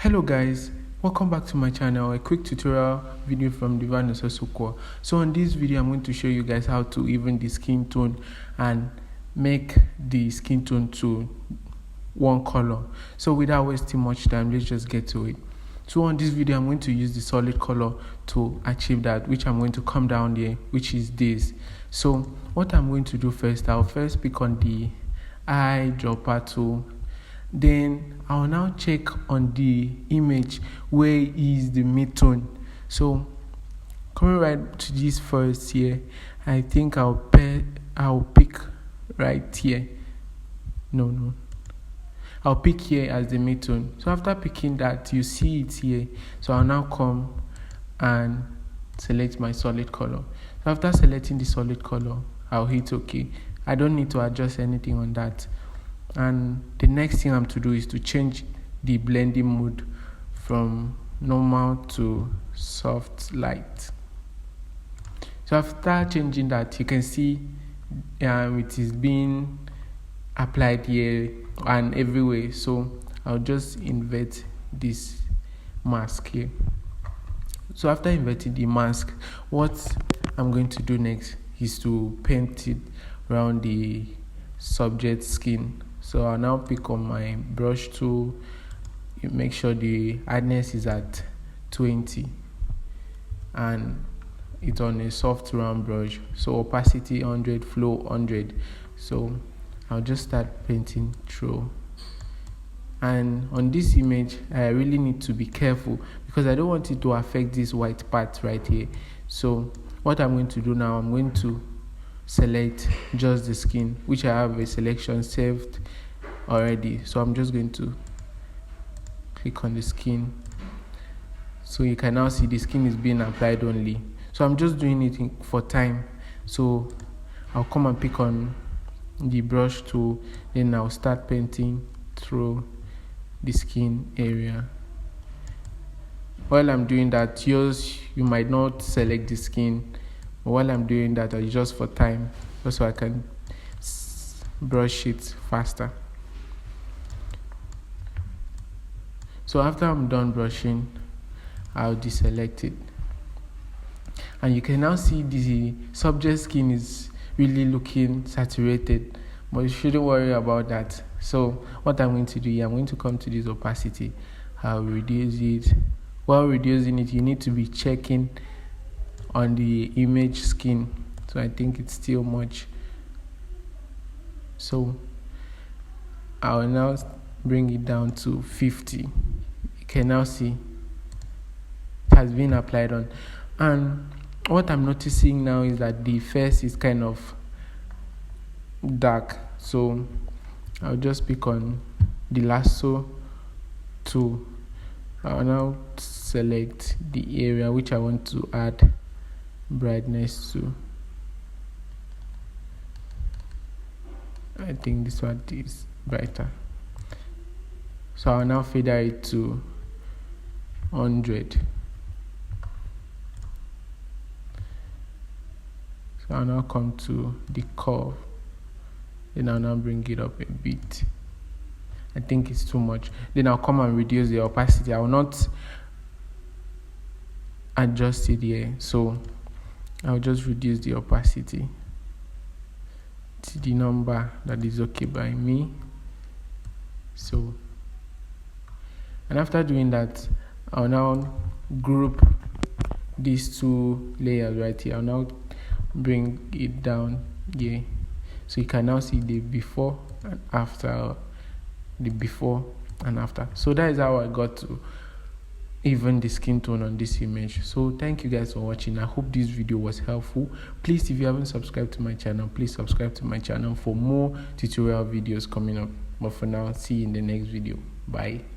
Hello guys, welcome back to my channel. A quick tutorial video from Divine Ososukwo. So on this video I'm going to show you guys how to even the skin tone and make the skin tone to one color. So without wasting much time, let's just get to it. So on this video I'm going to use the solid color to achieve that, which I'm going to come down here, which is this. So what I'm going to do first, I'll first pick on the eyedropper tool. Then I'll now check on the image where is the midtone. So coming right to this first here, I think I'll pick right here. I'll pick here as the midtone. So after picking that, you see it here. So I'll now come and select my solid color. So after selecting the solid color, I'll hit OK. I don't need to adjust anything on that. And the next thing I'm to do is to change the blending mode from normal to soft light. So after changing that, you can see it is being applied here and everywhere. So I'll just invert this mask here. So after inverting the mask, what I'm going to do next is to paint it around the subject skin. So I'll now pick on my brush tool. You make sure the hardness is at 20 and it's on a soft round brush. So opacity 100, flow 100. So I'll just start painting through. And on this image, I really need to be careful because I don't want it to affect this white part right here. So what I'm going to do now, I'm going to select just the skin, which I have a selection saved already. So I'm just going to click on the skin. So you can now see the skin is being applied only. So I'm just doing it for time. So I'll come and pick on the brush tool, then I'll start painting through the skin area. While I'm doing that, you might not select the skin. While I'm doing that, it's just for time, just so I can brush it faster. So after I'm done brushing, I'll deselect it. And you can now see the subject skin is really looking saturated, but you shouldn't worry about that. So what I'm going to do here, I'm going to come to this opacity. I'll reduce it. While reducing it, you need to be checking on the image skin. So I think it's still much. So I'll now bring it down to 50. You can now see it has been applied on. And what I'm noticing now is that the face is kind of dark. So I'll just pick on the lasso tool. I'll now select the area which I want to add brightness to. I think this one is brighter. So I'll now feather it to 100. So I'll now come to the curve. Then I'll now bring it up a bit. I think it's too much. Then I'll come and reduce the opacity. I will not adjust it here. So I'll just reduce the opacity to the number that is okay by me. So, and after doing that, I'll now group these two layers right here. I'll now bring it down here. So you can now see the before and after, the before and after. So that is how I got to even the skin tone on this image. So thank you guys for watching. I hope this video was helpful. Please, if you haven't subscribed to my channel, please subscribe to my channel for more tutorial videos coming up. But for now, see you in the next video. Bye.